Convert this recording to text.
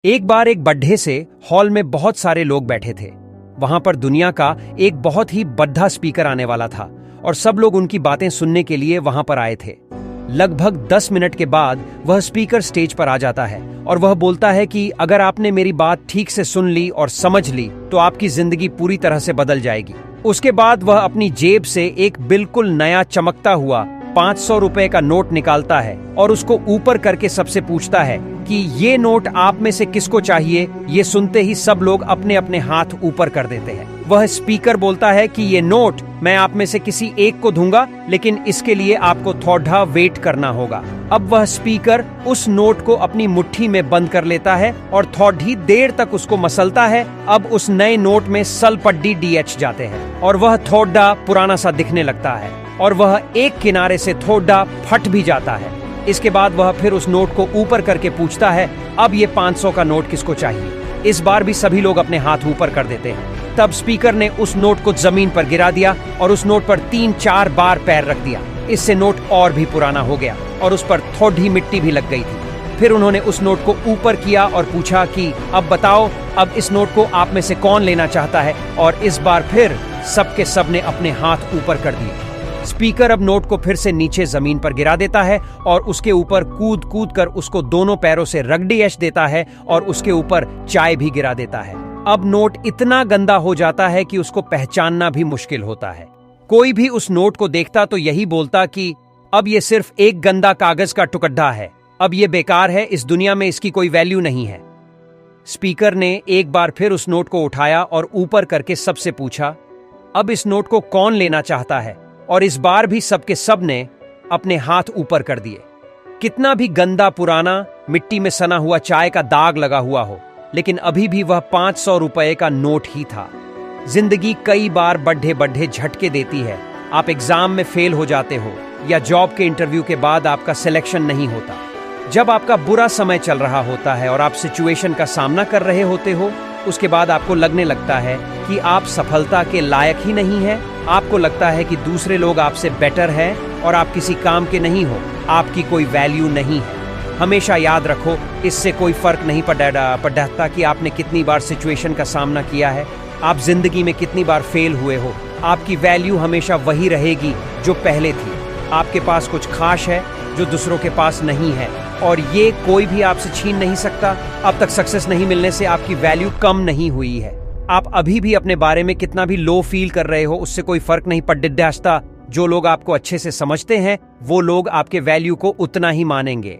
एक बार एक बड्ढे से हॉल में बहुत सारे लोग बैठे थे। वहां पर दुनिया का एक बहुत ही बड़ा स्पीकर आने वाला था और सब लोग उनकी बातें सुनने के लिए वहां पर आए थे। लगभग 10 मिनट के बाद वह स्पीकर स्टेज पर आ जाता है और वह बोलता है कि अगर आपने मेरी बात ठीक से सुन ली और समझ ली तो आपकी जिंदगी पूरी तरह से बदल जाएगी। उसके बाद वह अपनी जेब से एक बिल्कुल नया चमकता हुआ 500 रुपए का नोट निकालता है और उसको ऊपर करके सबसे पूछता है कि ये नोट आप में से किसको चाहिए। ये सुनते ही सब लोग अपने अपने हाथ ऊपर कर देते हैं। वह स्पीकर बोलता है कि ये नोट मैं आप में से किसी एक को दूंगा, लेकिन इसके लिए आपको थोड़ा वेट करना होगा। अब वह स्पीकर उस नोट को अपनी मुट्ठी में बंद कर लेता है और थोड़ी देर तक उसको मसलता है। अब उस नए नोट में सलपड्डी DH जाते हैं और वह थोड़ा पुराना सा दिखने लगता है और वह एक किनारे से थोड़ा फट भी जाता है। इसके बाद वह फिर उस नोट को ऊपर करके पूछता है, अब ये 500 का नोट किसको चाहिए। इस बार भी सभी लोग अपने हाथ ऊपर कर देते हैं। तब स्पीकर ने उस नोट को जमीन पर गिरा दिया और उस नोट पर 3-4 बार पैर रख दिया। इससे नोट और भी पुराना हो गया और उस पर थोड़ी मिट्टी भी लग गई थी। फिर उन्होंने उस नोट को ऊपर किया और पूछा कि अब बताओ, अब इस नोट को आप में से कौन लेना चाहता है। और इस बार फिर सबके सब ने अपने हाथ ऊपर कर दिए। स्पीकर अब नोट को फिर से नीचे जमीन पर गिरा देता है और उसके ऊपर कूद कूद कर उसको दोनों पैरों से रगड़ी देता है और उसके ऊपर चाय भी गिरा देता है। अब नोट इतना गंदा हो जाता है कि उसको पहचानना भी मुश्किल होता है। कोई भी उस नोट को देखता तो यही बोलता कि अब ये सिर्फ एक गंदा कागज का टुकड़ा है, अब ये बेकार है, इस दुनिया में इसकी कोई वैल्यू नहीं है। स्पीकर ने एक बार फिर उस नोट को उठाया और ऊपर करके सबसे पूछा, अब इस नोट को कौन लेना चाहता है। और इस बार भी सबके सब ने अपने हाथ ऊपर कर दिए। कितना भी गंदा पुराना मिट्टी में सना हुआ चाय का दाग लगा हुआ हो, लेकिन अभी भी वह 500 रुपए का नोट ही था। जिंदगी कई बार बड़े बड़े झटके देती है। आप एग्जाम में फेल हो जाते हो या जॉब के इंटरव्यू के बाद आपका सिलेक्शन नहीं होता। जब आपका बुरा समय चल रहा होता है और आप सिचुएशन का सामना कर रहे होते हो, उसके बाद आपको लगने लगता है कि आप सफलता के लायक ही नहीं हैं। आपको लगता है कि दूसरे लोग आपसे बेटर हैं और आप किसी काम के नहीं हो, आपकी कोई वैल्यू नहीं है। हमेशा याद रखो, इससे कोई फर्क नहीं पड़ता कि आपने कितनी बार सिचुएशन का सामना किया है, आप जिंदगी में कितनी बार फेल हुए हो। आपकी वैल्यू हमेशा वही रहेगी जो पहले थी। आपके पास कुछ खास है जो दूसरों के पास नहीं है और ये कोई भी आपसे छीन नहीं सकता। अब तक सक्सेस नहीं मिलने से आपकी वैल्यू कम नहीं हुई है। आप अभी भी अपने बारे में कितना भी लो फील कर रहे हो, उससे कोई फर्क नहीं पड़ता। जो लोग आपको अच्छे से समझते हैं वो लोग आपके वैल्यू को उतना ही मानेंगे।